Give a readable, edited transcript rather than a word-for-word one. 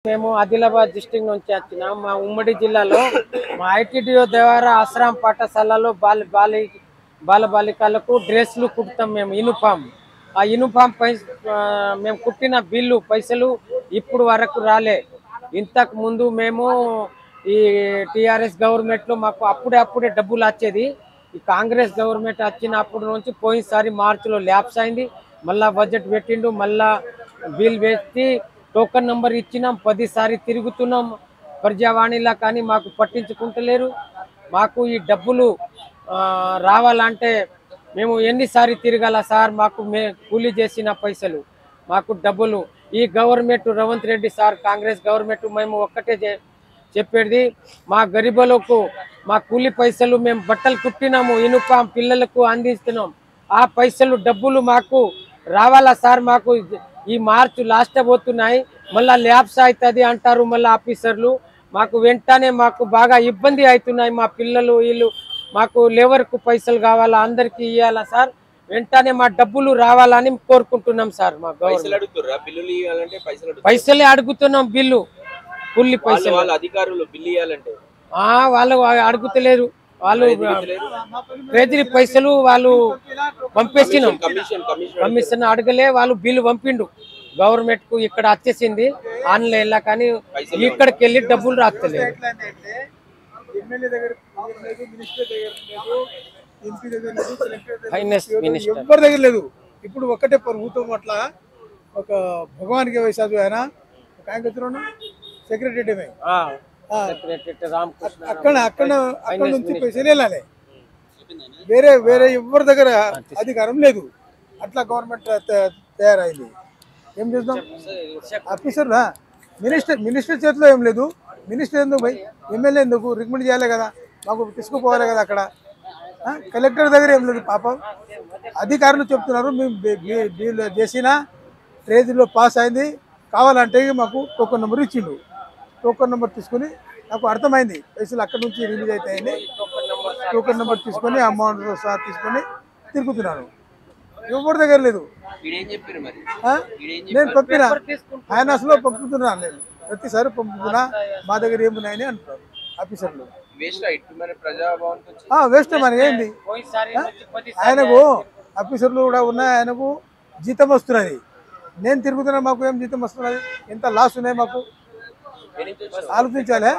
మేము ఆదిలాబాద్ డిస్ట్రిక్ట్ నుంచి వచ్చినాం. మా ఉమ్మడి జిల్లాలో మా ఐటీడీఓ ద్వారా ఆశ్రమ పాఠశాలలో బాల బాలికలకు డ్రెస్లు కుడతాం మేము. యూనిఫామ్ ఆ యూనిఫామ్ మేము కుట్టిన బిల్లు పైసలు ఇప్పుడు వరకు రాలే. ఇంతకు ముందు మేము ఈ టిఆర్ఎస్ గవర్నమెంట్లో మాకు అప్పుడే డబ్బులు వచ్చేది. ఈ కాంగ్రెస్ గవర్నమెంట్ వచ్చినప్పటి నుంచి పోయినసారి మార్చిలో ల్యాప్స్ అయింది. మళ్ళా బడ్జెట్ పెట్టిండు, మళ్ళా బిల్ పెట్టి టోకన్ నంబర్ ఇచ్చినాం. 10 సారి తిరుగుతున్నాం ప్రజావాణిలా, కానీ మాకు పట్టించుకుంటలేరు. మాకు ఈ డబ్బులు రావాలంటే మేము ఎన్నిసారి తిరగాల సార్? మాకు కూలీ చేసిన పైసలు, మాకు డబ్బులు ఈ government Revanth Reddy sir Congress government మేము ఒక్కటే చెప్పేది, మా గరీబులకు మా కూలీ పైసలు మేము బట్టలు కుట్టినాము, యూనిఫామ్ పిల్లలకు అందిస్తున్నాం. ఆ పైసలు డబ్బులు మాకు రావాలా సార్? మాకు ఈ మార్చి లాస్ట్ పోతున్నాయి, మళ్ళా ల్యాబ్స్ అవుతుంది అంటారు మళ్ళీ ఆఫీసర్లు. మాకు వెంటనే మాకు బాగా ఇబ్బంది అవుతున్నాయి. మా పిల్లలు వీళ్ళు మాకు లేవర్కు పైసలు కావాలా, అందరికి ఇవ్వాలా సార్? వెంటనే మా డబ్బులు రావాలని కోరుకుంటున్నాం సార్. మా పైసలే అడుగుతున్నాం, బిల్లు కూలి పైసలు వాళ్ళు అడుగుతలేరు. వాళ్ళు ట్రెజరీ పైసలు వాళ్ళు పంపేసినాం, కమిషన్ అడగలే. వాళ్ళు బిల్లు పంపిండు గవర్నమెంట్ కు, ఇక్కడ వచ్చేసింది ఆన్లైన్ లా, కానీ ఇక్కడికి వెళ్ళి డబ్బులు రాస్తలేదు. ఎవరి దగ్గర లేదు. ఇప్పుడు ఒక్కటే ప్రభుత్వం అట్లా ఒక భగవాన్ కే వైసాదు ఆయన ఒక ఆయన సెక్రటరీ అక్కడ నుంచి పైసలు వెళ్ళాలి. వేరే ఎవరి దగ్గర అధికారం లేదు. అట్లా గవర్నమెంట్ తయారైంది. ఏం చేద్దాం? ఆఫీసర్ మినిస్టర్ చేతిలో ఏం లేదు. మినిస్టర్ ఎందుకు భయ్? ఎమ్మెల్యే ఎందుకు రికమెండ్ చేయాలి కదా, మాకు తీసుకుపోవాలి కదా. అక్కడ కలెక్టర్ దగ్గర ఏం లేదు. పాపం అధికారులు చెప్తున్నారు మేము బిల్ చేసిన ట్రేజీలో పాస్ అయింది, కావాలంటే మాకు టోకన్ నెంబర్ ఇచ్చిండు. టోకన్ నెంబర్ తీసుకుని నాకు అర్థమైంది పైసలు అక్కడ నుంచి రిలీజ్ అవుతాయని టోకన్ నెంబర్ తీసుకొని అమౌంట్ సహా తీసుకొని తిరుగుతున్నాను. ఎవరి దగ్గర లేదు. నేను పంపిన ఆయన అసలు పంపుతున్నాను, నేను ప్రతిసారి పంపుతున్నా, మా దగ్గర ఏమున్నాయని అంటున్నారు ఆఫీసర్లు. వేస్ట్ మరి ఏంది? ఆయనకు ఆఫీసర్లు కూడా ఉన్నాయి, ఆయనకు జీతం వస్తున్నది. నేను తిరుగుతున్నా, మాకు ఏం జీతం వస్తున్నది? ఎంత లాస్ ఉన్నాయి మాకు ఆలోచించాలి.